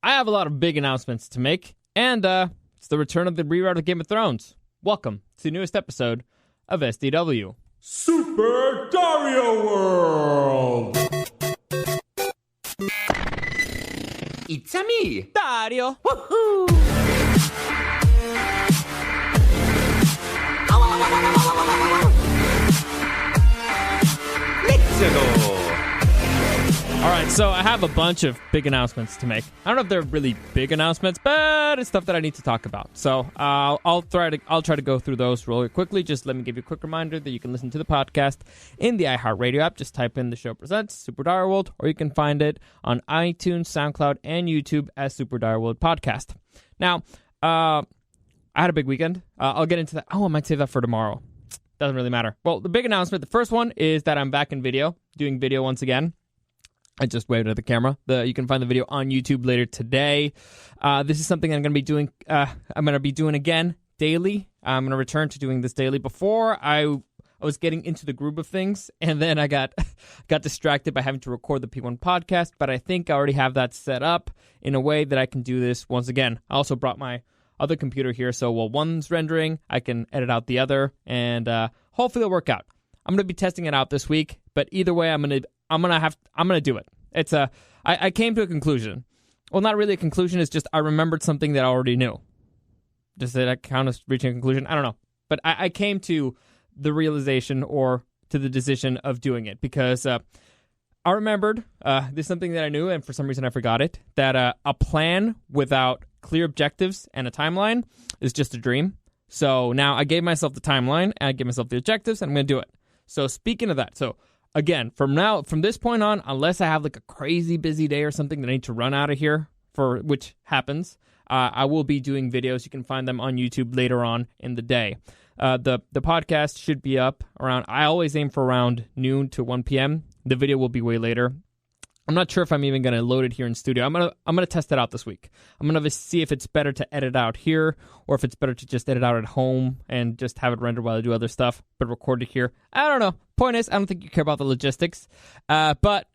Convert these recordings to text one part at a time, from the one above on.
I have a lot of big announcements to make, and it's the return of the rewrite of Game of Thrones. Welcome to the newest episode of SDW. Super Dario World! It's a me, Dario! Woohoo! Let's go! Alright, so I have a bunch of big announcements to make. I don't know if they're really big announcements, but it's stuff that I need to talk about. So I'll try to go through those really quickly. Just let me give you a quick reminder that you can listen to the podcast in the iHeartRadio app. Just type in The Show Presents Super Dario World, or you can find it on iTunes, SoundCloud, and YouTube as Super Dario World Podcast. Now, I had a big weekend. I'll get into that. Oh, I might save that for tomorrow. Doesn't really matter. Well, the big announcement, the first one is that I'm back in video, doing video once again. I just waved at the camera. You can find the video on YouTube later today. This is something I'm going to be doing. I'm going to be doing again daily. I'm going to return to doing this daily. Before I was getting into the groove of things, and then I got distracted by having to record the P1 podcast. But I think I already have that set up in a way that I can do this once again. I also brought my other computer here, so while one's rendering, I can edit out the other, and hopefully it'll work out. I'm going to be testing it out this week, but either way, I'm gonna do it. I came to a conclusion. Well, not really a conclusion. It's just I remembered something that I already knew. Does that count as reaching a conclusion? I don't know. But I came to the realization or to the decision of doing it because I remembered this is something that I knew, and for some reason I forgot it, that a plan without clear objectives and a timeline is just a dream. So now I gave myself the timeline, and I gave myself the objectives, and I'm going to do it. So speaking of that, again, from this point on, unless I have like a crazy busy day or something that I need to run out of here, for which happens, I will be doing videos. You can find them on YouTube later on in the day. The podcast should be up around, I always aim for around noon to 1 p.m. The video will be way later. I'm not sure if I'm even going to load it here in studio. I'm gonna test it out this week. I'm going to see if it's better to edit out here or if it's better to just edit out at home and just have it rendered while I do other stuff, but record it here. I don't know. Point is, I don't think you care about the logistics, but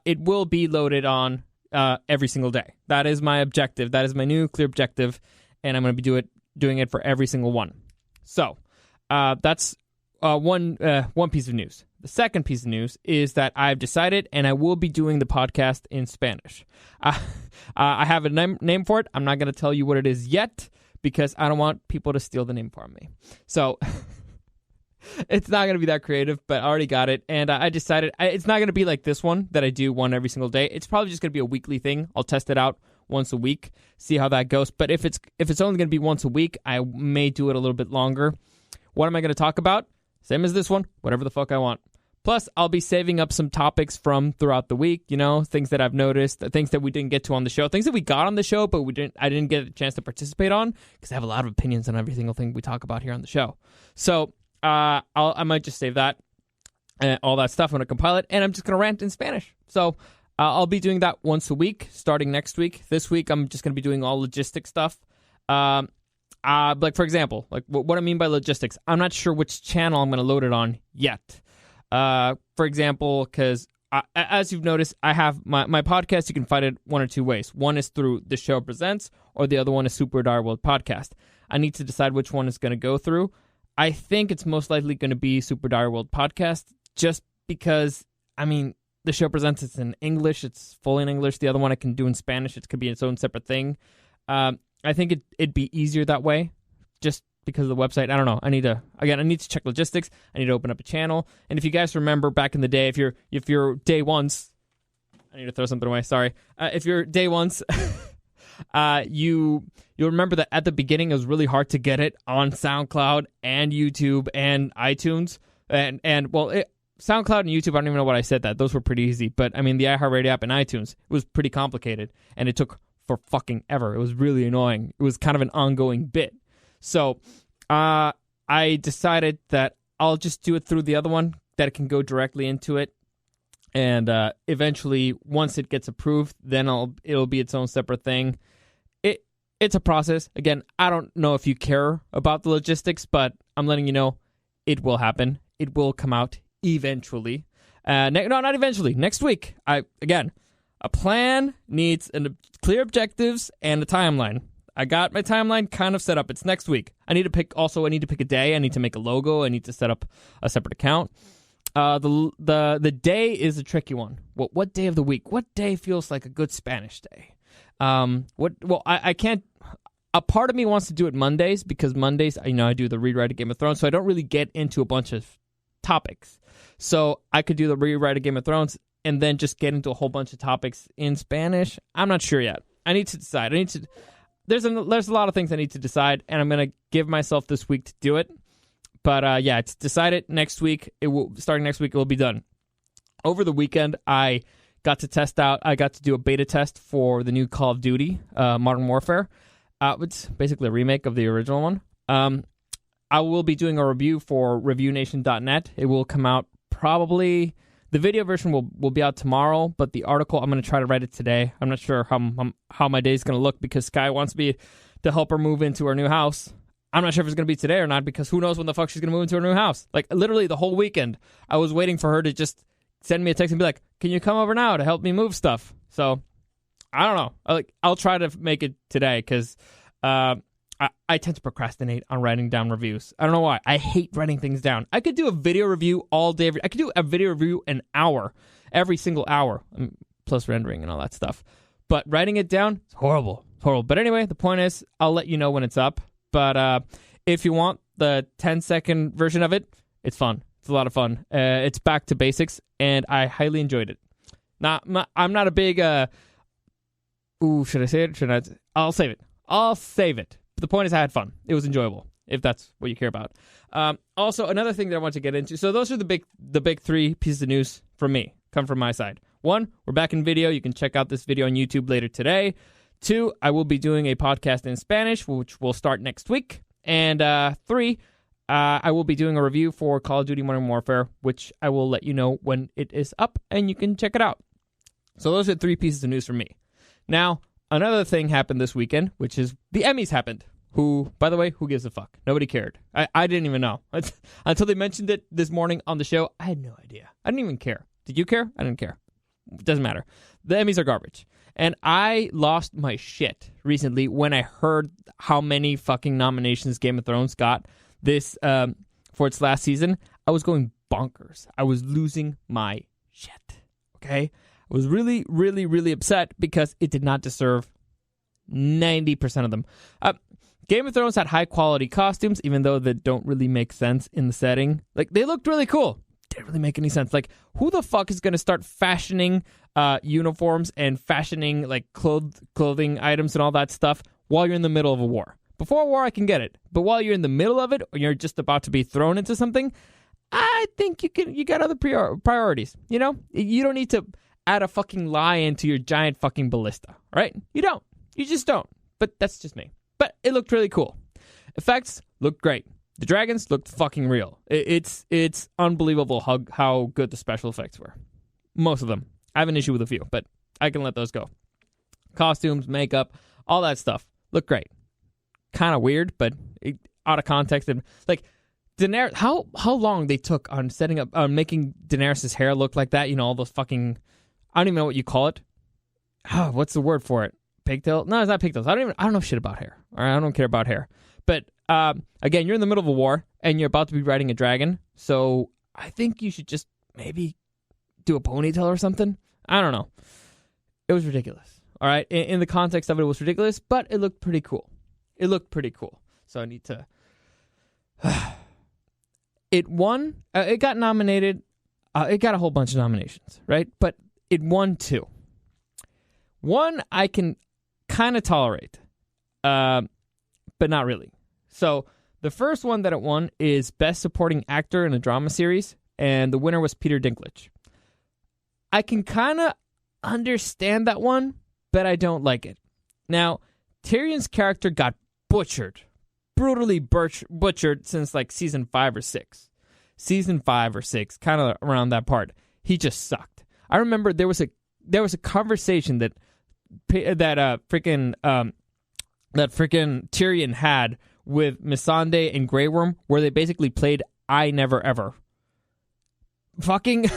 it will be loaded on every single day. That is my objective. That is my new clear objective, and I'm going to be doing it for every single one. So that's one piece of news. The second piece of news is that I've decided, and I will be doing the podcast in Spanish. I have a name for it. I'm not going to tell you what it is yet because I don't want people to steal the name from me. So it's not going to be that creative, but I already got it. And I decided it's not going to be like this one that I do one every single day. It's probably just going to be a weekly thing. I'll test it out once a week, see how that goes. But if it's only going to be once a week, I may do it a little bit longer. What am I going to talk about? Same as this one, whatever the fuck I want. Plus, I'll be saving up some topics from throughout the week, things that I've noticed, things that we didn't get to on the show, things that we got on the show, but I didn't get a chance to participate on because I have a lot of opinions on every single thing we talk about here on the show. So I might just save that, all that stuff. I'm going to compile it, and I'm just going to rant in Spanish. So I'll be doing that once a week, starting next week. This week, I'm just going to be doing all logistic stuff. Like, for example, like what I mean by logistics, I'm not sure which channel I'm going to load it on yet. For example, because as you've noticed, I have my podcast. You can find it one or two ways. One is through The Show Presents, or the other one is Super Dario World Podcast. I need to decide which one is going to go through. I think it's most likely going to be Super Dario World Podcast, just because, The Show Presents, it's in English. It's fully in English. The other one I can do in Spanish. It could be its own separate thing. I think it'd be easier that way, just because of the website. I don't know. I need to check logistics. I need to open up a channel. And if you guys remember back in the day, if you're day ones, I need to throw something away. Sorry. If you're day ones, you'll remember that at the beginning it was really hard to get it on SoundCloud and YouTube and iTunes. And SoundCloud and YouTube, I don't even know what I said that. Those were pretty easy. But the iHeartRadio app and iTunes, it was pretty complicated, and it took for fucking ever. It was really annoying. It was kind of an ongoing bit. So I decided that I'll just do it through the other one, that it can go directly into it. And eventually, once it gets approved, then it'll be its own separate thing. It's a process. Again, I don't know if you care about the logistics, but I'm letting you know it will happen. It will come out eventually. No, not eventually. Next week. A plan needs clear objectives and a timeline. I got my timeline kind of set up. It's next week. I need to pick a day. I need to make a logo. I need to set up a separate account. The day is a tricky one. What day of the week? What day feels like a good Spanish day? I can't. A part of me wants to do it Mondays because Mondays, I do the rewrite of Game of Thrones, so I don't really get into a bunch of topics. So I could do the rewrite of Game of Thrones and then just get into a whole bunch of topics in Spanish. I'm not sure yet. I need to decide. There's a lot of things I need to decide, and I'm going to give myself this week to do it. But it's decided next week. Starting next week, it will be done. Over the weekend, I got to do a beta test for the new Call of Duty, Modern Warfare. It's basically a remake of the original one. I will be doing a review for ReviewNation.net. It will come out probably. The video version will be out tomorrow, but the article, I'm going to try to write it today. I'm not sure how my day is going to look because Sky wants me to help her move into her new house. I'm not sure if it's going to be today or not because who knows when the fuck she's going to move into her new house. Like, literally the whole weekend, I was waiting for her to just send me a text and be like, can you come over now to help me move stuff? So, I don't know. I'll try to make it today because I tend to procrastinate on writing down reviews. I don't know why. I hate writing things down. I could do a video review all day. I could do a video review an hour, every single hour, plus rendering and all that stuff. But writing it down, it's horrible. It's horrible. But anyway, the point is, I'll let you know when it's up. But if you want the 10-second version of it, it's fun. It's a lot of fun. It's back to basics, and I highly enjoyed it. I'm not a big... should I say it? Should I? I'll save it. But the point is I had fun. It was enjoyable, if that's what you care about. Also, another thing that I want to get into. So those are the big three pieces of news from me, come from my side. 1, we're back in video. You can check out this video on YouTube later today. 2, I will be doing a podcast in Spanish, which will start next week. And 3, I will be doing a review for Call of Duty Modern Warfare, which I will let you know when it is up, and you can check it out. So those are 3 pieces of news from me. Now, another thing happened this weekend, which is the Emmys happened. Who, by the way, who gives a fuck? Nobody cared. I didn't even know. Until they mentioned it this morning on the show, I had no idea. I didn't even care. Did you care? I didn't care. It doesn't matter. The Emmys are garbage. And I lost my shit recently when I heard how many fucking nominations Game of Thrones got this for its last season. I was going bonkers. I was losing my shit. Okay? I was really, really, really upset because it did not deserve 90% of them. Game of Thrones had high-quality costumes, even though they don't really make sense in the setting. Like, they looked really cool. Didn't really make any sense. Like, who the fuck is going to start fashioning uniforms and fashioning, like, clothing items and all that stuff while you're in the middle of a war? Before a war, I can get it. But while you're in the middle of it, or you're just about to be thrown into something, I think you got other priorities, you know? You don't need to add a fucking lion to your giant fucking ballista, right? You don't. You just don't. But that's just me. But it looked really cool. Effects looked great. The dragons looked fucking real. It's unbelievable how good the special effects were. Most of them. I have an issue with a few, but I can let those go. Costumes, makeup, all that stuff looked great. Kind of weird, but out of context. And like Daenerys, how long they took on setting up, making Daenerys' hair look like that? You know, all those fucking, I don't even know what you call it. What's the word for it? Pigtail? No, it's not pigtails. I don't know shit about hair. All right, I don't care about hair. But again, you're in the middle of a war and you're about to be riding a dragon. So I think you should just maybe do a ponytail or something. I don't know. It was ridiculous. All right, in the context of it, it was ridiculous, but it looked pretty cool. So I need to. It won. It got nominated. It got a whole bunch of nominations, right? But it won 2. One I can kind of tolerate, but not really. So the first one that it won is Best Supporting Actor in a Drama Series, and the winner was Peter Dinklage. I can kind of understand that one, but I don't like it. Now, Tyrion's character got brutally butchered since like season 5 or 6. Season 5 or 6, kind of around that part. He just sucked. I remember there was a conversation that freaking Tyrion had with Missandei and Grey Worm, where they basically played I Never Ever. Fucking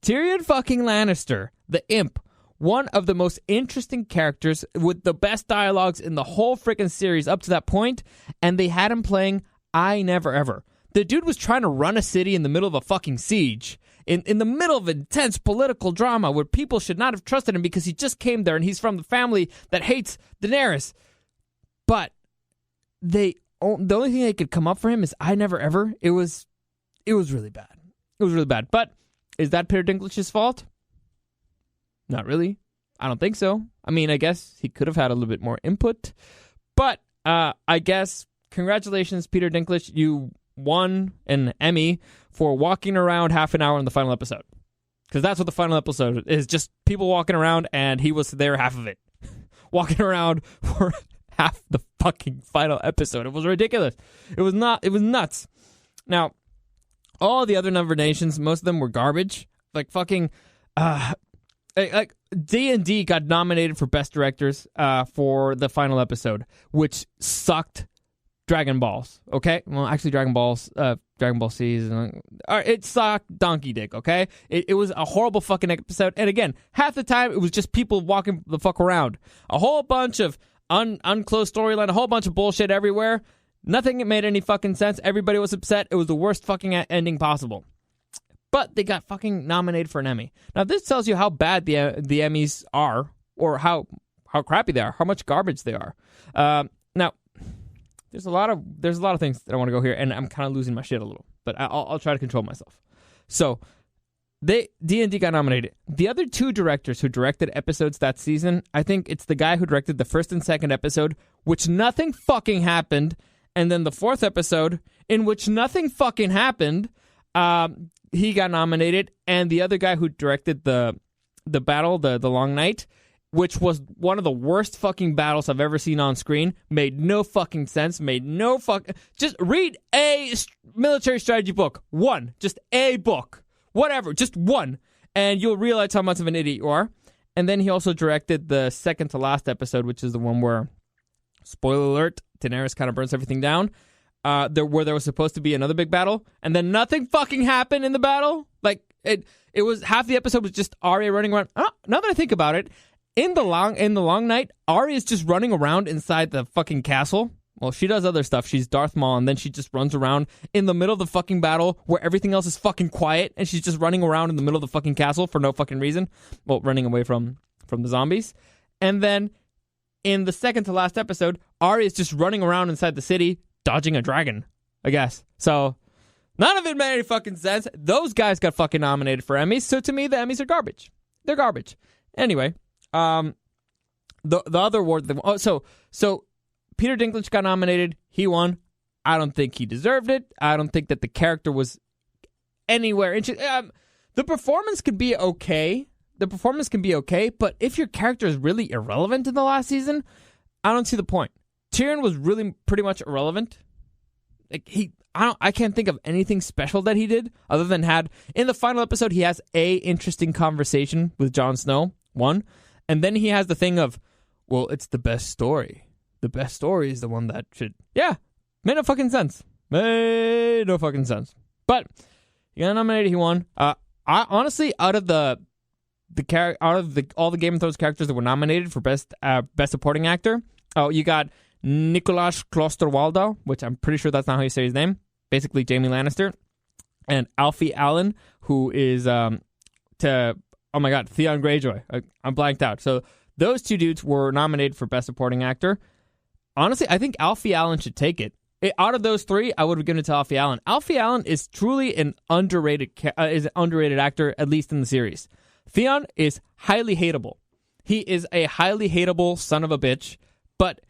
Tyrion fucking Lannister, the imp, one of the most interesting characters with the best dialogues in the whole freaking series up to that point, and they had him playing I Never Ever. The dude was trying to run a city in the middle of a fucking siege, in the middle of intense political drama where people should not have trusted him because he just came there and he's from the family that hates Daenerys. But the only thing they could come up for him is I Never Ever. It was really bad. It was really bad. But is that Peter Dinklage's fault? Not really. I don't think so. I mean, I guess he could have had a little bit more input. But I guess congratulations, Peter Dinklage. You won an Emmy for walking around half an hour in the final episode. Because that's what the final episode is, just people walking around, and he was there half of it. Walking around for half the fucking final episode. It was ridiculous. It was nuts. Now, all the other nominations, most of them were garbage. Like fucking like D&D got nominated for Best Directors for the final episode, which sucked Dragon Balls, okay? Well, actually, Dragon Ball C's. It sucked donkey dick, okay? It was a horrible fucking episode. And again, half the time, it was just people walking the fuck around. A whole bunch of unclosed storyline, a whole bunch of bullshit everywhere. Nothing made any fucking sense. Everybody was upset. It was the worst fucking ending possible. But they got fucking nominated for an Emmy. Now, this tells you how bad the Emmys are, or how crappy they are, how much garbage they are. Now, there's a lot of things that I want to go here, and I'm kind of losing my shit a little, but I'll try to control myself. So, D&D got nominated. The other two directors who directed episodes that season, I think it's the guy who directed the first and second episode, which nothing fucking happened, and then the fourth episode, in which nothing fucking happened. He got nominated, and the other guy who directed the battle, the Long Night, which was one of the worst fucking battles I've ever seen on screen, made no fucking sense, just read a military strategy book. One. Just a book. Whatever. Just one. And you'll realize how much of an idiot you are. And then he also directed the second to last episode, which is the one where, spoiler alert, Daenerys kind of burns everything down. There was supposed to be another big battle, and then nothing fucking happened in the battle. Like, it was, half the episode was just Arya running around. Oh, now that I think about it, in the long night, Arya is just running around inside the fucking castle. Well, she does other stuff. She's Darth Maul, and then she just runs around in the middle of the fucking battle where everything else is fucking quiet, and she's just running around in the middle of the fucking castle for no fucking reason. Well, running away from the zombies. And then in the second to last episode, Arya is just running around inside the city, dodging a dragon, I guess. So, none of it made any fucking sense. Those guys got fucking nominated for Emmys, so to me, the Emmys are garbage. They're garbage. Anyway, the other award, so Peter Dinklage got nominated. He won. I don't think he deserved it. I don't think that the character was anywhere interesting. The performance can be okay. But if your character is really irrelevant in the last season, I don't see the point. Tyrion was really pretty much irrelevant. Like I can't think of anything special that he did other than in the final episode he has a interesting conversation with Jon Snow, one, and then he has the thing of, well, it's the best story. The best story is the one that should, made no fucking sense. But he got nominated. He won. I honestly, out of all the Game of Thrones characters that were nominated for best supporting actor, you got Nicholas Klosterwaldo, which I'm pretty sure that's not how you say his name. Basically, Jaime Lannister, and Alfie Allen, who is Theon Greyjoy. I'm blanked out. So those two dudes were nominated for best supporting actor. Honestly, I think Alfie Allen should take it. Out of those three, I would have given it to Alfie Allen. Alfie Allen is truly an underrated actor, at least in the series. Theon is highly hateable. He is a highly hateable son of a bitch, but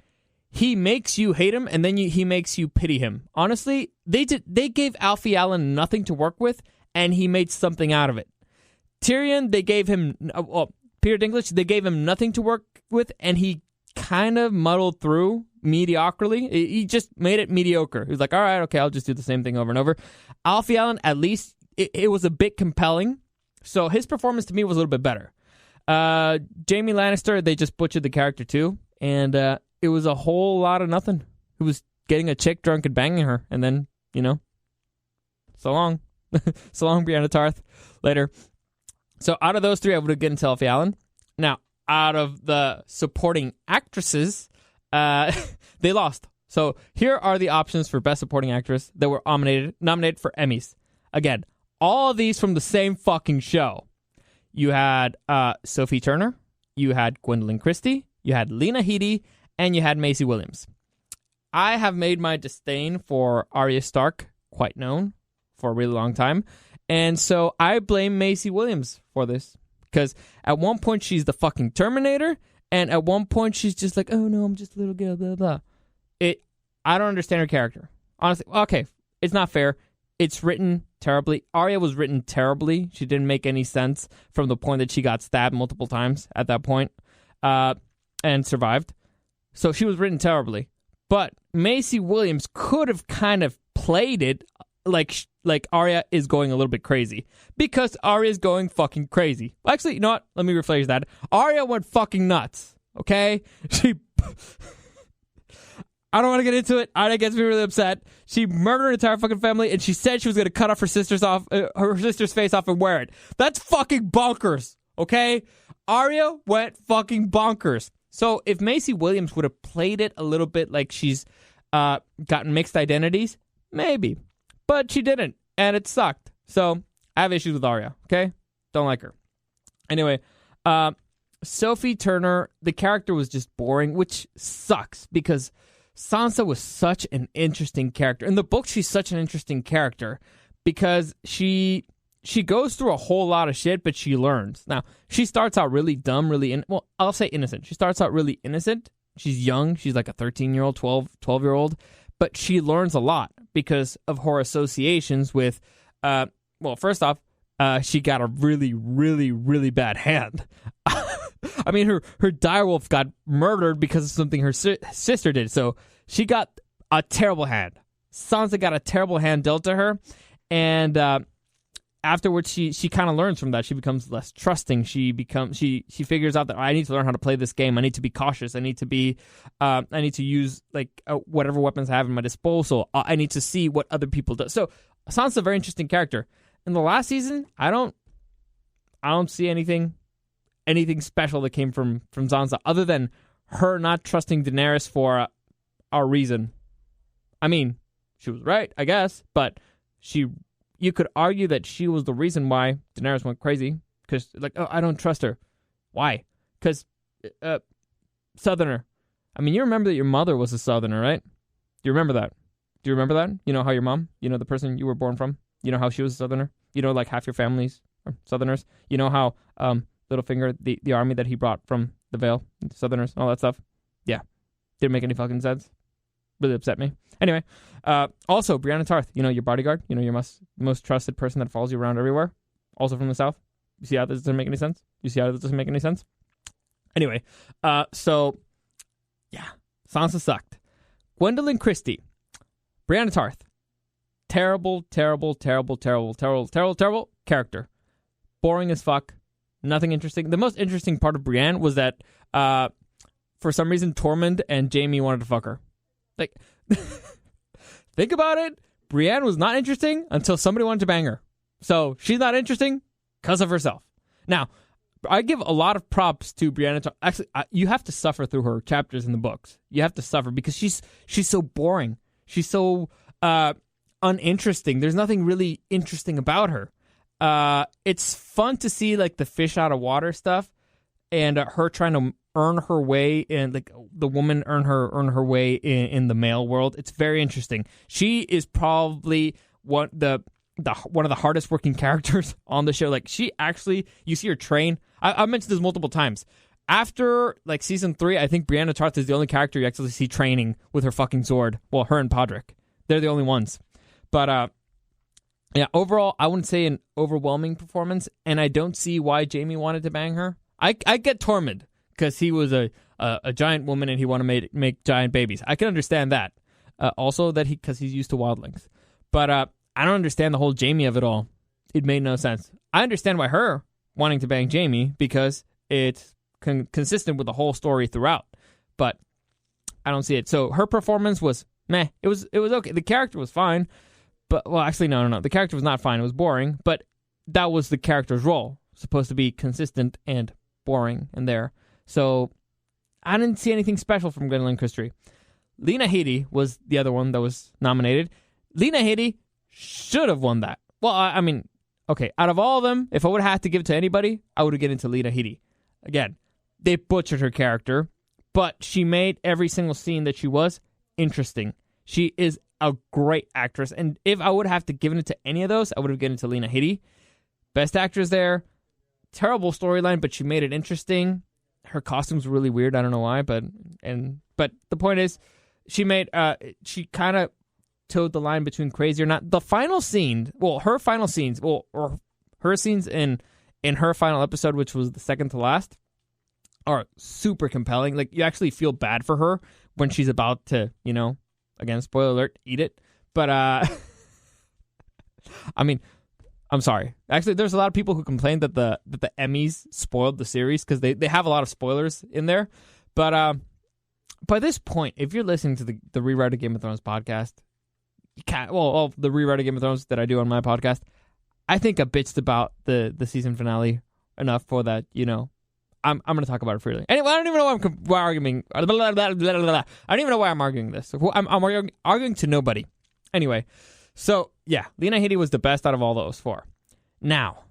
he makes you hate him, and then he makes you pity him. Honestly, they gave Alfie Allen nothing to work with, and he made something out of it. Tyrion, they gave him, Peter Dinklage, they gave him nothing to work with, and he kind of muddled through mediocrity. He just made it mediocre. He was like, all right, okay, I'll just do the same thing over and over. Alfie Allen, at least, it was a bit compelling, so his performance to me was a little bit better. Jaime Lannister, they just butchered the character too, and it was a whole lot of nothing. It was getting a chick drunk and banging her, and then, so long. So long, Brianna Tarth. Later. So out of those three, I would have given to Alfie Allen. Now, out of the supporting actresses, they lost. So here are the options for Best Supporting Actress that were nominated for Emmys. Again, all of these from the same fucking show. You had Sophie Turner, you had Gwendolyn Christie, you had Lena Headey, and you had Maisie Williams. I have made my disdain for Arya Stark quite known for a really long time, and so I blame Maisie Williams for this. Because at one point she's the fucking Terminator, and at one point she's just like, oh no, I'm just a little girl, blah, blah. I don't understand her character. Honestly, okay, it's not fair. It's written terribly. Arya was written terribly. She didn't make any sense from the point that she got stabbed multiple times at that point, and survived. So she was written terribly. But Maisie Williams could have kind of played it like Arya is going a little bit crazy. Because Arya is going fucking crazy. Actually, you know what? Let me rephrase that. Arya went fucking nuts. Okay? I don't want to get into it. Arya gets me really upset. She murdered her entire fucking family, and she said she was going to cut off her sister's face off and wear it. That's fucking bonkers. Okay? Arya went fucking bonkers. So if Maisie Williams would have played it a little bit like she's gotten mixed identities, maybe. But she didn't, and it sucked. So I have issues with Arya, okay? Don't like her. Anyway, Sophie Turner, the character was just boring, which sucks because Sansa was such an interesting character. In the book, she's such an interesting character because she goes through a whole lot of shit, but she learns. Now, she starts out really dumb, I'll say innocent. She starts out really innocent. She's young. She's like a 13-year-old, 12-year-old. But she learns a lot because of her associations with, first off, she got a really, really, really bad hand. I mean, her direwolf got murdered because of something her sister did. So she got a terrible hand. Sansa got a terrible hand dealt to her. And afterwards, she kind of learns from that. She becomes less trusting. She figures out that I need to learn how to play this game. I need to be cautious. I need to use whatever weapons I have in my disposal. I need to see what other people do. So Sansa's a very interesting character. In the last season, I don't see anything special that came from Sansa other than her not trusting Daenerys for a reason. I mean, she was right, I guess, but you could argue that she was the reason why Daenerys went crazy because I don't trust her. Why? Because Southerner. I mean, you remember that your mother was a Southerner, right? Do you remember that? You know how your mom, the person you were born from, you know how she was a Southerner? You know, like half your families are Southerners. You know how Littlefinger, the army that he brought from the Vale, Southerners, all that stuff. Yeah. Didn't make any fucking sense. Really upset me. Anyway, also, Brianna Tarth, your bodyguard, your most trusted person that follows you around everywhere, also from the South. You see how this doesn't make any sense? Anyway, so, yeah, Sansa sucked. Gwendolyn Christie, Brianna Tarth, terrible character. Boring as fuck. Nothing interesting. The most interesting part of Brienne was that, for some reason, Tormund and Jaime wanted to fuck her. Think about it. Brienne was not interesting until somebody wanted to bang her. So she's not interesting because of herself. Now, I give a lot of props to Brienne. Actually, you have to suffer through her chapters in the books. You have to suffer because she's so boring. She's so uninteresting. There's nothing really interesting about her. It's fun to see the fish out of water stuff and her trying to earn her way and the woman earn her way in the male world. It's very interesting. She is probably one of the hardest working characters on the show. She actually, you see her train. I mentioned this multiple times. After season 3, I think Brianna Tarth is the only character you actually see training with her fucking sword. Well, her and Podrick, they're the only ones. But yeah, overall, I wouldn't say an overwhelming performance, and I don't see why Jaime wanted to bang her. I get Tormund because he was a giant woman and he wanted to make giant babies. I can understand that. Also, that because he's used to wildlings. But I don't understand the whole Jaime of it all. It made no sense. I understand why her wanting to bang Jaime because it's consistent with the whole story throughout. But I don't see it. So her performance was meh. It was okay. The character was fine. But, well, actually, no. The character was not fine. It was boring. But that was the character's role. Supposed to be consistent and boring in there. So I didn't see anything special from Gwendolyn Christie. Lena Headey was the other one that was nominated. Lena Headey should have won that. Well, I mean, okay, out of all of them, if I would have had to give it to anybody, I would have given it to Lena Headey. Again, they butchered her character, but she made every single scene that she was interesting. She is a great actress, and if I would have to give it to any of those, I would have given it to Lena Headey. Best actress there. Terrible storyline, but she made it interesting. Her costume's really weird. I don't know why, but the point is, she kind of towed the line between crazy or not. The final scene, her final scenes, or her scenes in her final episode, which was the second to last, are super compelling. Like, you actually feel bad for her when she's about to, again, spoiler alert, eat it. But, I mean, I'm sorry. Actually, there's a lot of people who complained that the Emmys spoiled the series because they have a lot of spoilers in there. But by this point, if you're listening to the Rewrite of Game of Thrones podcast, you can't. Well, the Rewrite of Game of Thrones that I do on my podcast, I think I bitched about the season finale enough for that. I'm going to talk about it freely. Anyway, I don't even know why I'm arguing. I don't even know why I'm arguing this. I'm arguing to nobody. Anyway, so yeah, Lena Headey was the best out of all those four. Now,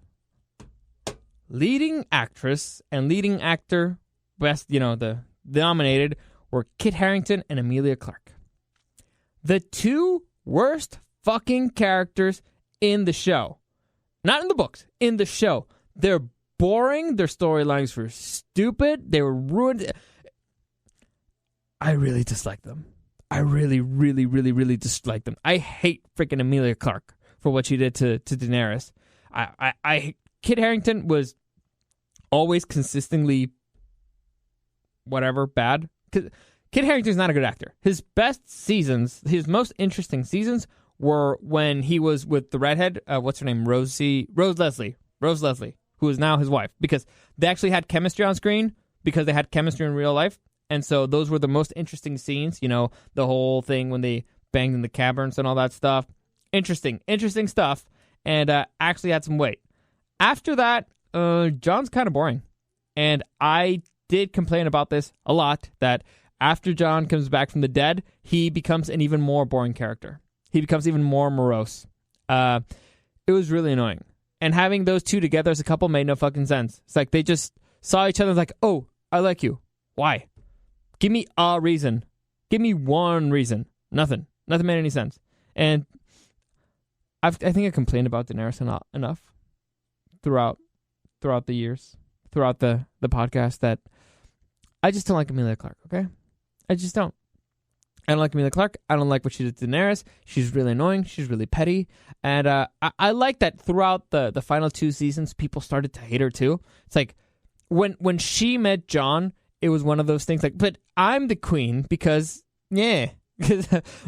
leading actress and leading actor, best, the nominated were Kit Harington and Emilia Clarke. The two worst fucking characters in the show. Not in the books, in the show. They're boring. Their storylines were stupid. They were ruined. I really dislike them. I really, really, really, really dislike them. I hate freaking Emilia Clarke for what she did to Daenerys. Kit Harington was always consistently bad. Kit Harington's not a good actor. His best seasons, his most interesting seasons, were when he was with the redhead, what's her name, Rose Leslie, who is now his wife, because they actually had chemistry on screen because they had chemistry in real life. And so those were the most interesting scenes, the whole thing when they banged in the caverns and all that stuff. Interesting stuff, and actually had some weight. After that, Jon's kind of boring. And I did complain about this a lot, that after Jon comes back from the dead, he becomes an even more boring character. He becomes even more morose. It was really annoying. And having those two together as a couple made no fucking sense. It's like they just saw each other like, oh, I like you. Why? Give me a reason. Give me one reason. Nothing made any sense. And I think I complained about Daenerys enough throughout the years, throughout the podcast, that I just don't like Emilia Clarke, okay? I just don't. I don't like Emilia Clarke. I don't like what she did to Daenerys. She's really annoying. She's really petty. And I like that throughout the final two seasons, people started to hate her too. It's like, when she met Jon, it was one of those things like, but I'm the queen because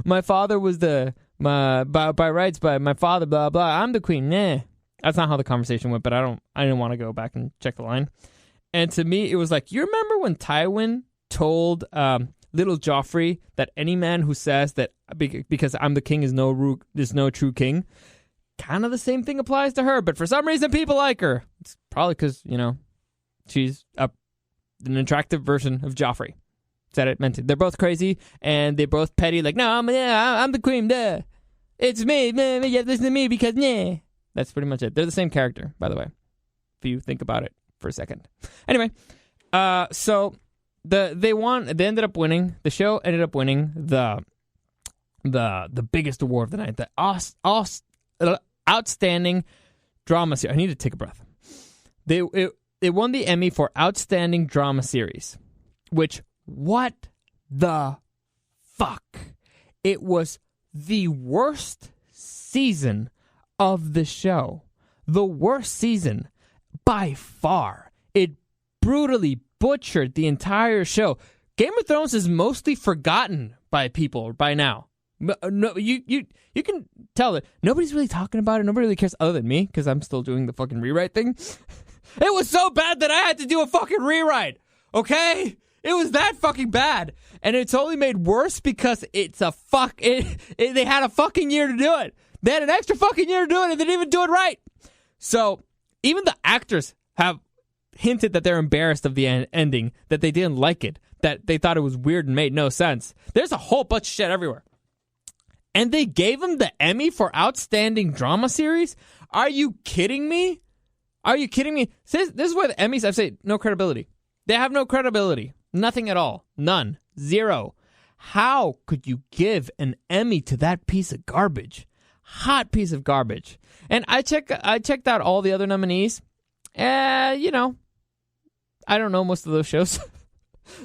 my father was by rights, by my father, blah, blah. I'm the queen. That's not how the conversation went, but I didn't want to go back and check the line. And to me, it was like, you remember when Tywin told little Joffrey that any man who says that because I'm the king is no true king? Kind of the same thing applies to her, but for some reason people like her. It's probably because, she's an attractive version of Joffrey. Said it meant it. They're both crazy and they're both petty. Like, no, I'm the queen. Duh. It's me. You have to listen to me because That's pretty much it. They're the same character, by the way, if you think about it for a second. Anyway, so they won. They ended up winning. The show ended up winning the biggest award of the night, the outstanding drama series. I need to take a breath. They won the Emmy for outstanding drama series, which, what the fuck? It was the worst season of the show. The worst season by far. It brutally butchered the entire show. Game of Thrones is mostly forgotten by people by now. No, you can tell that nobody's really talking about it. Nobody really cares other than me, because I'm still doing the fucking rewrite thing. It was so bad that I had to do a fucking rewrite. Okay? It was that fucking bad. And it's only made worse because it's they had a fucking year to do it. They had an extra fucking year to do it, and they didn't even do it right. So even the actors have hinted that they're embarrassed of the ending, that they didn't like it, that they thought it was weird and made no sense. There's a whole bunch of shit everywhere. And they gave him the Emmy for Outstanding Drama Series? Are you kidding me? Are you kidding me? This is where the Emmys, I say, no credibility. They have no credibility. Nothing at all. None. Zero. How could you give an Emmy to that piece of garbage? Hot piece of garbage. And I checked out all the other nominees. You know, I don't know most of those shows,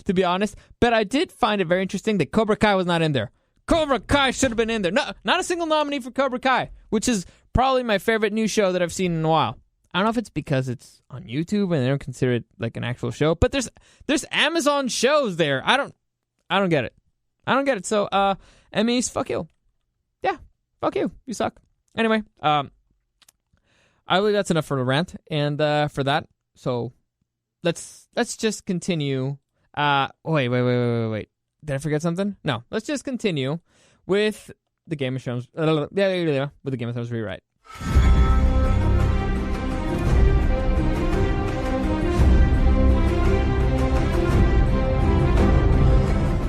to be honest. But I did find it very interesting that Cobra Kai was not in there. Cobra Kai should have been in there. No, not a single nominee for Cobra Kai, which is probably my favorite new show that I've seen in a while. I don't know if it's because it's on YouTube and they don't consider it like an actual show, but there's Amazon shows there. I don't get it. I don't get it. So, Emmys, fuck you. Yeah, fuck you. You suck. Anyway, I believe that's enough for the rant and for that. So, let's just continue. Wait. Did I forget something? No. Let's just continue with the Game of Thrones. With the Game of Thrones rewrite.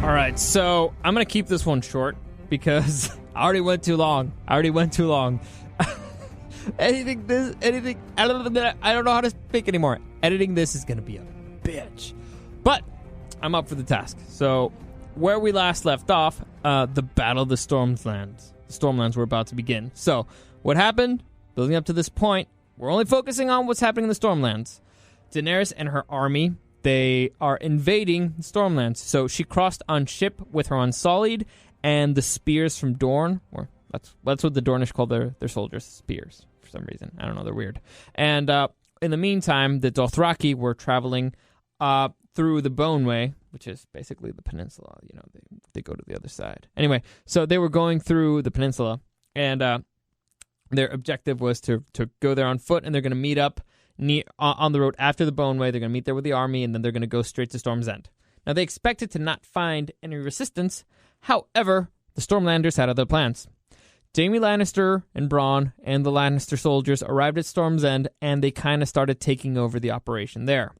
All right, so I'm going to keep this one short because I already went too long. Anything, I don't know how to speak anymore. Editing this is going to be a bitch. But I'm up for the task. So where we last left off, the Battle of the Stormlands. The Stormlands were about to begin. So what happened? Building up to this point, we're only focusing on what's happening in the Stormlands. Daenerys and her army, they are invading the Stormlands. So she crossed on ship with her Unsullied and the spears from Dorne. Or that's what the Dornish call their soldiers, spears, for some reason. I don't know, they're weird. And in the meantime, the Dothraki were traveling through the Bone Way, which is basically the peninsula. You know, they go to the other side. Anyway, so they were going through the peninsula, and their objective was to go there on foot, and they're going to meet up on the road after the Bone Way. They're going to meet there with the army, and then they're going to go straight to Storm's End. Now, they expected to not find any resistance. However, the Stormlanders had other plans. Jaime Lannister and Bronn and the Lannister soldiers arrived at Storm's End, and they kind of started taking over the operation there.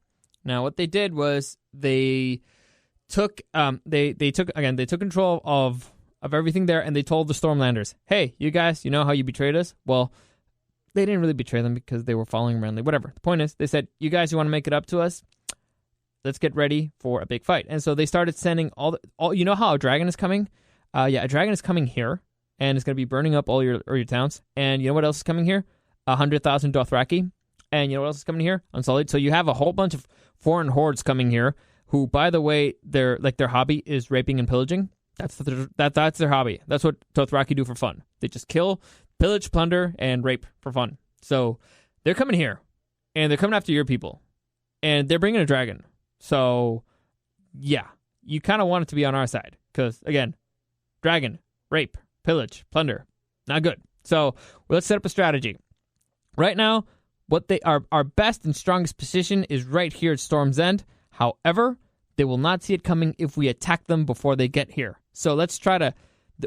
Now, what they did was they took control of everything there, and they told the Stormlanders, "Hey, you guys, you know how you betrayed us? Well, they didn't really betray them because they were following Renly. Whatever. The point is, they said, you guys, you want to make it up to us? Let's get ready for a big fight." And so they started sending all. You know how a dragon is coming? A dragon is coming here, and it's going to be burning up all your towns. And you know what else is coming here? 100,000 Dothraki. And you know what else is coming here? Unsullied. So you have a whole bunch of foreign hordes coming here, who, by the way, their hobby is raping and pillaging. That's their hobby. That's what Dothraki do for fun. They just kill, pillage, plunder, and rape for fun. So they're coming here, and they're coming after your people, and they're bringing a dragon. So, yeah, you kind of want it to be on our side, because, again, dragon, rape, pillage, plunder, not good. So let's set up a strategy. Right now, our best and strongest position is right here at Storm's End. However, they will not see it coming if we attack them before they get here. So let's try to,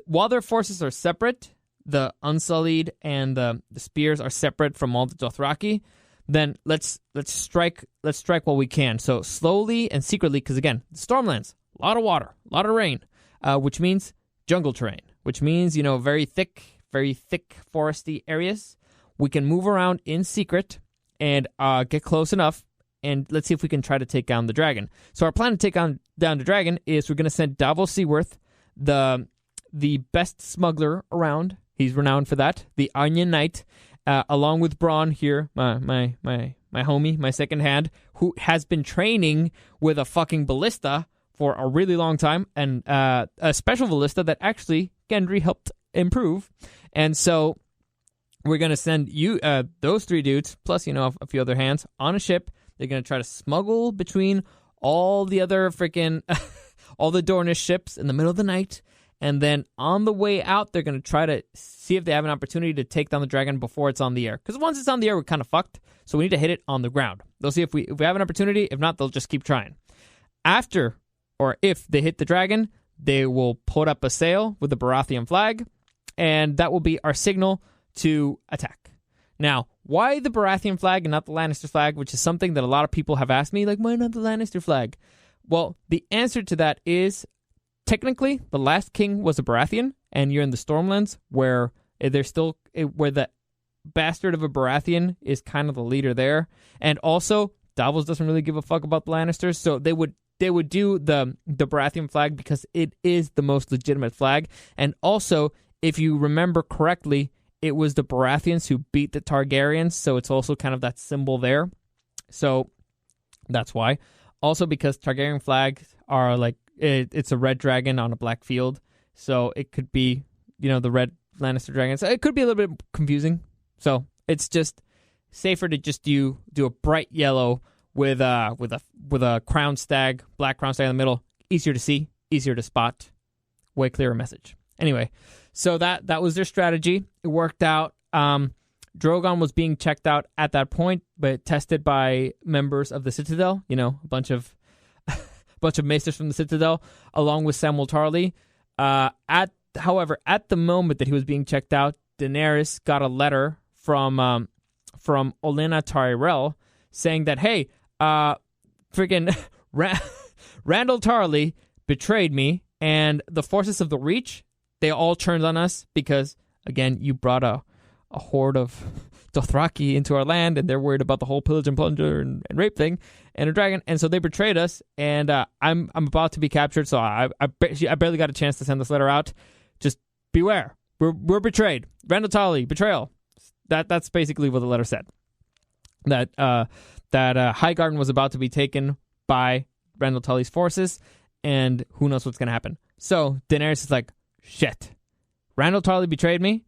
while their forces are separate, the Unsullied and the spears are separate from all the Dothraki, then let's strike while we can. So slowly and secretly, because again, Stormlands, a lot of water, a lot of rain, which means jungle terrain, which means, very thick foresty areas. We can move around in secret and get close enough, and let's see if we can try to take down the dragon. So our plan to take down the dragon is we're going to send Davos Seaworth, the best smuggler around. He's renowned for that. The Onion Knight, along with Bronn here, my homie, my second hand, who has been training with a fucking ballista for a really long time, and a special ballista that actually Gendry helped improve. And so we're going to send you those three dudes, plus, a few other hands, on a ship. They're going to try to smuggle between all the other freaking, all the Dornish ships in the middle of the night. And then on the way out, they're going to try to see if they have an opportunity to take down the dragon before it's on the air. Because once it's on the air, we're kind of fucked. So we need to hit it on the ground. They'll see if we have an opportunity. If not, they'll just keep trying. After, or if they hit the dragon, they will put up a sail with the Baratheon flag. And that will be our signal to attack. Now, why the Baratheon flag and not the Lannister flag, which is something that a lot of people have asked me, like, why not the Lannister flag? Well, the answer to that is, technically, the last king was a Baratheon, and you're in the Stormlands, where where the bastard of a Baratheon is kind of the leader there. And also, Davos doesn't really give a fuck about the Lannisters, so they would do the Baratheon flag because it is the most legitimate flag. And also, if you remember correctly, it was the Baratheons who beat the Targaryens, so it's also kind of that symbol there. So that's why. Also because Targaryen flags are like, it's a red dragon on a black field, so it could be, the red Lannister dragon. So it could be a little bit confusing. So it's just safer to just do a bright yellow with a crown stag, black crown stag in the middle. Easier to see, easier to spot, way clearer message. Anyway, so that was their strategy. It worked out. Drogon was being checked out at that point, but tested by members of the Citadel. A bunch of maesters from the Citadel, along with Samwell Tarly. However, at the moment that he was being checked out, Daenerys got a letter from Olenna Tyrell saying that, hey, freaking Randall Tarly betrayed me, and the forces of the Reach, they all turned on us because, again, you brought a horde of Dothraki into our land, and they're worried about the whole pillage and plunder and rape thing, and a dragon, and so they betrayed us, and I'm about to be captured, so I barely got a chance to send this letter out. Just beware, we're betrayed. Randall Tarly, betrayal. That's basically what the letter said. That Highgarden was about to be taken by Randall Tully's forces, and who knows what's going to happen. So Daenerys is like, shit, Randall Tarly betrayed me,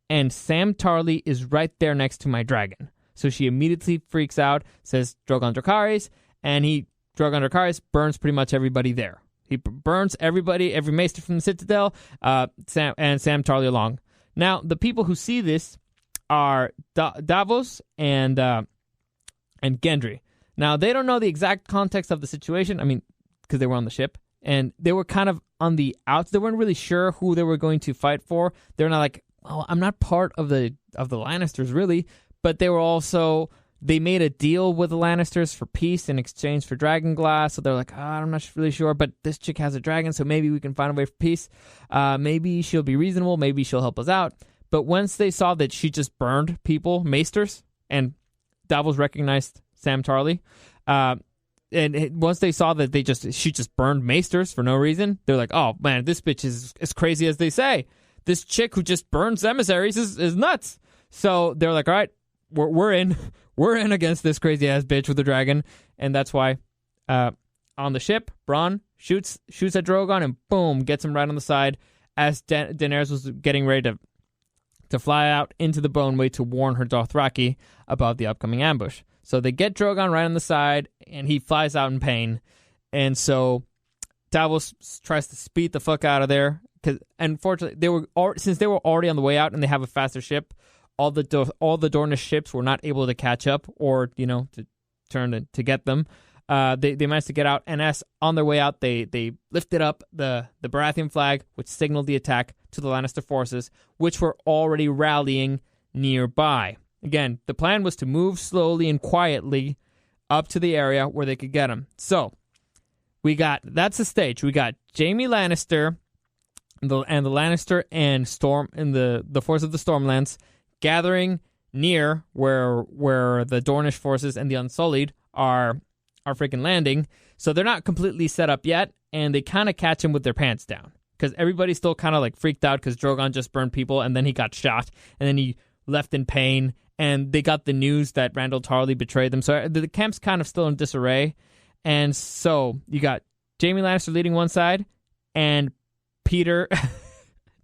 and Sam Tarly is right there next to my dragon. So she immediately freaks out, says Drogon Dracarys, and Drogon Dracarys burns pretty much everybody there. He burns everybody, every maester from the Citadel, Sam Tarly along. Now, the people who see this are Davos and Gendry. Now, they don't know the exact context of the situation, because they were on the ship, and they were kind of on the outs. They weren't really sure who they were going to fight for. They're not like, well, I'm not part of the Lannisters, really, but they made a deal with the Lannisters for peace in exchange for dragonglass, so they're like, I'm not really sure, but this chick has a dragon, so maybe we can find a way for peace. Maybe she'll be reasonable, maybe she'll help us out. But once they saw that she just burned people, maesters, and Davos recognized Sam Tarly, and once they saw that she just burned maesters for no reason, they're like, oh man, this bitch is as crazy as they say. This chick who just burns emissaries is nuts. So they're like, all right, we're in. We're in against this crazy-ass bitch with the dragon. And that's why on the ship, Bronn shoots at Drogon and boom, gets him right on the side as Daenerys was getting ready to fly out into the Boneway to warn her Dothraki about the upcoming ambush. So they get Drogon right on the side, and he flies out in pain. And so Davos tries to speed the fuck out of there. Because unfortunately, since they were already on the way out and they have a faster ship, all the Dornish ships were not able to catch up or to turn to get them. They managed to get out, and as on their way out, they lifted up the Baratheon flag, which signaled the attack to the Lannister forces, which were already rallying nearby. Again, the plan was to move slowly and quietly up to the area where they could get them. So that's the stage. We got Jaime Lannister and the Lannister and Storm and the force of the Stormlands gathering near where the Dornish forces and the Unsullied are freaking landing. So they're not completely set up yet, and they kind of catch him with their pants down because everybody's still kind of like freaked out because Drogon just burned people and then he got shot and then he left in pain, and they got the news that Randall Tarly betrayed them. So the camp's kind of still in disarray, and so you got Jaime Lannister leading one side and Peter...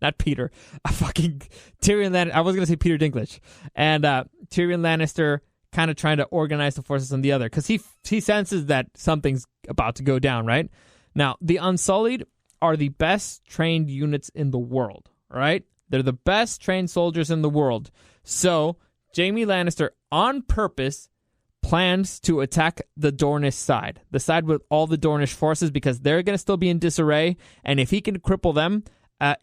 Not Peter, fucking Tyrion Lannister. I was going to say Peter Dinklage. And Tyrion Lannister kind of trying to organize the forces on the other because he senses that something's about to go down, right? Now, the Unsullied are the best trained units in the world, right? They're the best trained soldiers in the world. So, Jaime Lannister, on purpose, plans to attack the Dornish side, the side with all the Dornish forces, because they're going to still be in disarray, and if he can cripple them,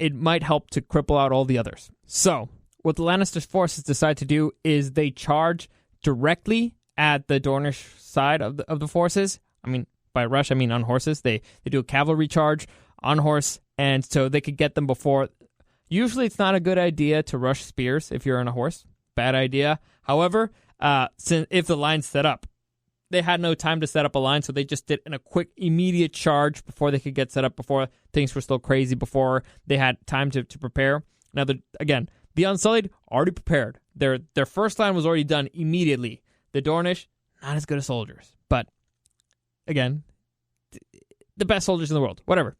it might help to cripple out all the others. So, what the Lannister forces decide to do is they charge directly at the Dornish side of the forces. I mean, by rush, I mean on horses. They do a cavalry charge on horse, and so they could get them before. Usually it's not a good idea to rush spears if you're on a horse. Bad idea. However, if the line's set up, they had no time to set up a line, so they just did a quick, immediate charge before they could get set up, before things were still crazy, before they had time to prepare. Now, again, the Unsullied already prepared. Their first line was already done immediately. The Dornish, not as good as soldiers. But, again, the best soldiers in the world. Whatever.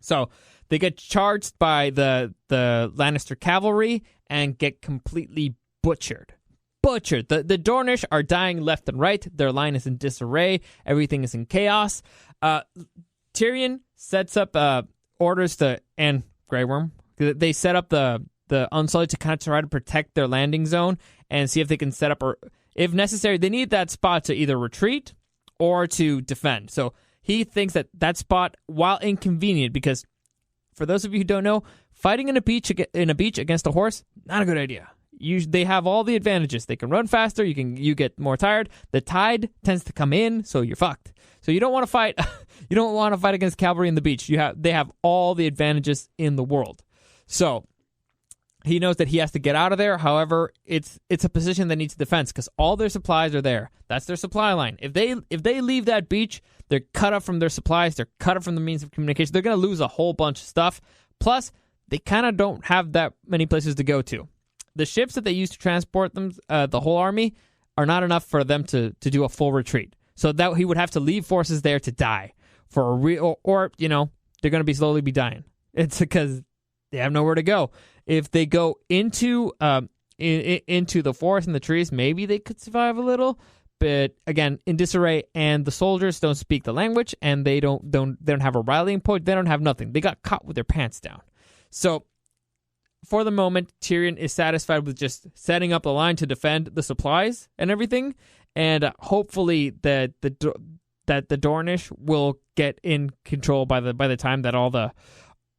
So, they get charged by the Lannister cavalry and get completely butchered. The Dornish are dying left and right. Their line is in disarray. Everything is in chaos. Tyrion sets up orders and Grey Worm. They set up the Unsullied to kind of try to protect their landing zone and see if they can set up, or if necessary, they need that spot to either retreat or to defend. So he thinks that spot, while inconvenient, because for those of you who don't know, fighting in a beach against a horse, not a good idea. They have all the advantages. They can run faster. You get more tired. The tide tends to come in, so you're fucked. So you don't want to fight. You don't want to fight against cavalry in the beach. They have all the advantages in the world. So he knows that he has to get out of there. However, it's a position that needs defense because all their supplies are there. That's their supply line. If they leave that beach, they're cut off from their supplies. They're cut off from the means of communication. They're going to lose a whole bunch of stuff. Plus, they kind of don't have that many places to go to. The ships that they use to transport them, the whole army, are not enough for them to do a full retreat. So that he would have to leave forces there to die for a real, or they're going to slowly be dying. It's because they have nowhere to go. If they go into the forest and the trees, maybe they could survive a little. But again, in disarray, and the soldiers don't speak the language, and they don't have a rallying point. They don't have nothing. They got caught with their pants down. So, for the moment, Tyrion is satisfied with just setting up the line to defend the supplies and everything, and hopefully that the Dornish will get in control by the time that all the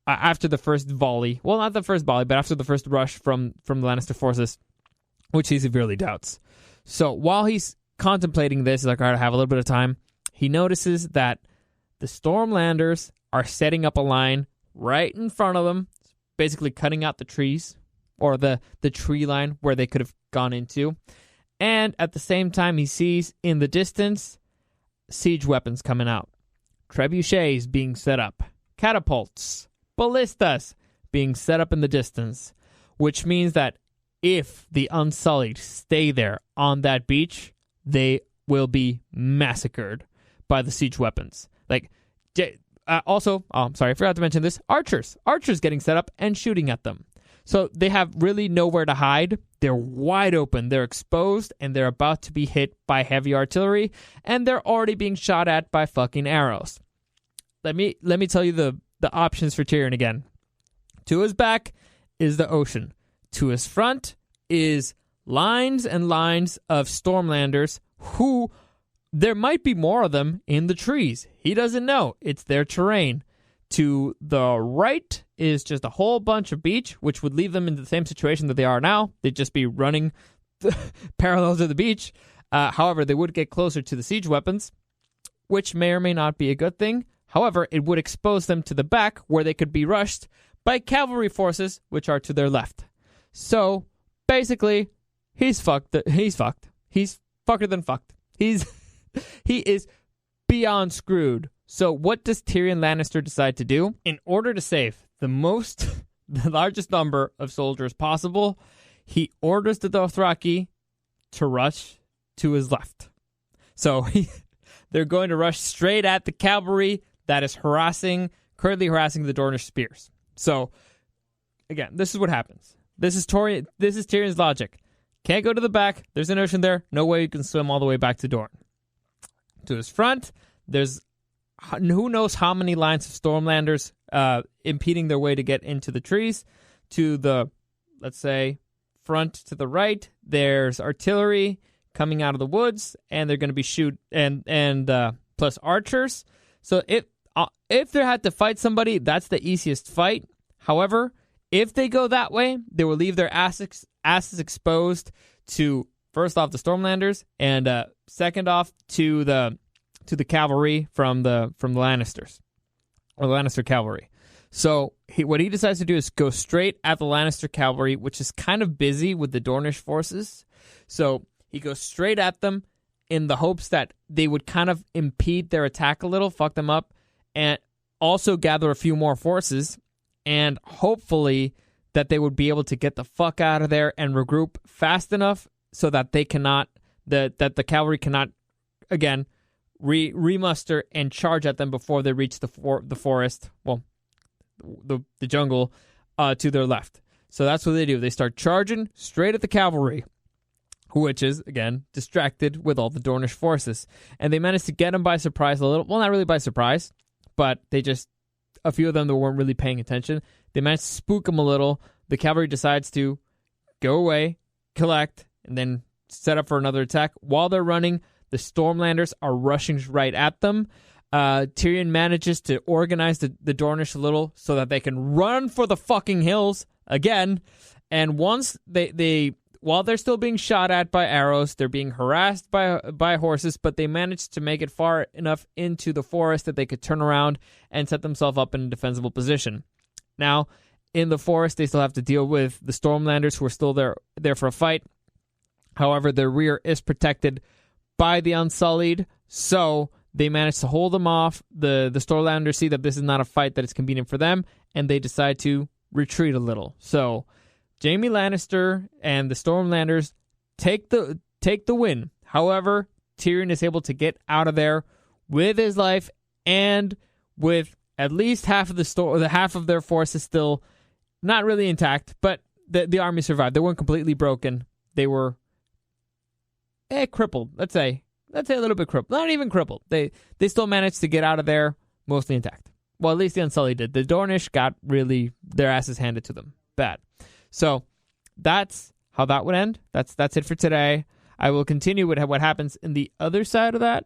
after the first volley, well, not the first volley, but after the first rush from the Lannister forces, which he severely doubts. So while he's contemplating this, he's like, all right, I have a little bit of time. He notices that the Stormlanders are setting up a line right in front of them, basically cutting out the trees, or the tree line where they could have gone into. And at the same time, he sees in the distance siege weapons coming out. Trebuchets being set up. Catapults. Ballistas being set up in the distance. Which means that if the Unsullied stay there on that beach, they will be massacred by the siege weapons. Also, sorry, I forgot to mention this. Archers getting set up and shooting at them. So they have really nowhere to hide. They're wide open. They're exposed, and they're about to be hit by heavy artillery, and they're already being shot at by fucking arrows. Let me tell you the options for Tyrion again. To his back is the ocean. To his front is lines and lines of Stormlanders who... there might be more of them in the trees. He doesn't know. It's their terrain. To the right is just a whole bunch of beach, which would leave them in the same situation that they are now. They'd just be running parallel to the beach. However, they would get closer to the siege weapons, which may or may not be a good thing. However, it would expose them to the back, where they could be rushed by cavalry forces, which are to their left. So, basically, he's fucked. He's fucked. He's fucker than fucked. He is beyond screwed. So what does Tyrion Lannister decide to do? In order to save the largest number of soldiers possible, he orders the Dothraki to rush to his left. So they're going to rush straight at the cavalry that is currently harassing the Dornish spears. So, again, this is what happens. This is Tyrion's logic. Can't go to the back. There's an ocean there. No way you can swim all the way back to Dorne. To his front, there's who knows how many lines of Stormlanders impeding their way to get into the trees. To the, let's say, front to the right, there's artillery coming out of the woods, and they're going to be and plus archers. So if they had to fight somebody, that's the easiest fight. However, If they go that way, they will leave their asses exposed to, first off, the Stormlanders, and second off, to the cavalry from the Lannisters, or the Lannister cavalry. So what he decides to do is go straight at the Lannister cavalry, which is kind of busy with the Dornish forces. So he goes straight at them in the hopes that they would kind of impede their attack a little, fuck them up, and also gather a few more forces, and hopefully that they would be able to get the fuck out of there and regroup fast enough so that they cannot, that the cavalry cannot, again, remuster and charge at them before they reach the forest, well, the jungle, to their left. So that's what they do. They start charging straight at the cavalry, which is, again, distracted with all the Dornish forces. And they managed to get them by surprise a little. Well, not really by surprise, but a few of them that weren't really paying attention, they managed to spook them a little. The cavalry decides to go away, collect, and then set up for another attack. While they're running, the Stormlanders are rushing right at them. Tyrion manages to organize the Dornish a little so that they can run for the fucking hills again. And once while they're still being shot at by arrows, they're being harassed by horses, but they managed to make it far enough into the forest that they could turn around and set themselves up in a defensible position. Now, in the forest, they still have to deal with the Stormlanders who are still there for a fight. However, their rear is protected by the Unsullied, so they manage to hold them off. The Stormlanders see that this is not a fight that is convenient for them, and they decide to retreat a little. So Jaime Lannister and the Stormlanders take the win. However, Tyrion is able to get out of there with his life and with at least half of their forces still not really intact, but the army survived. They weren't completely broken. They were crippled. Let's say a little bit crippled. Not even crippled. They still managed to get out of there mostly intact. Well, at least the Unsullied did. The Dornish got really their asses handed to them. Bad. So that's how that would end. That's it for today. I will continue with what happens in the other side of that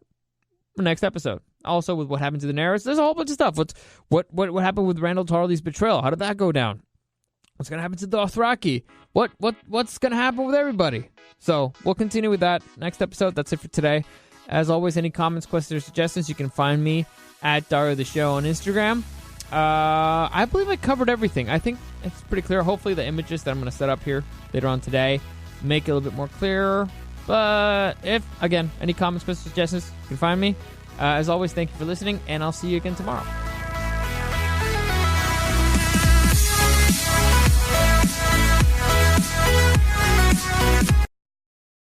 next episode. Also with what happened to the Daenerys. There's a whole bunch of stuff. What happened with Randall Tarley's betrayal? How did that go down? What's going to happen to the Dothraki? What's going to happen with everybody? So we'll continue with that next episode. That's it for today. As always, any comments, questions, or suggestions, you can find me at Dario the Show on Instagram. I believe I covered everything. I think it's pretty clear. Hopefully the images that I'm going to set up here later on today make it a little bit more clear. But if, again, any comments, questions, suggestions, you can find me. As always, thank you for listening, and I'll see you again tomorrow.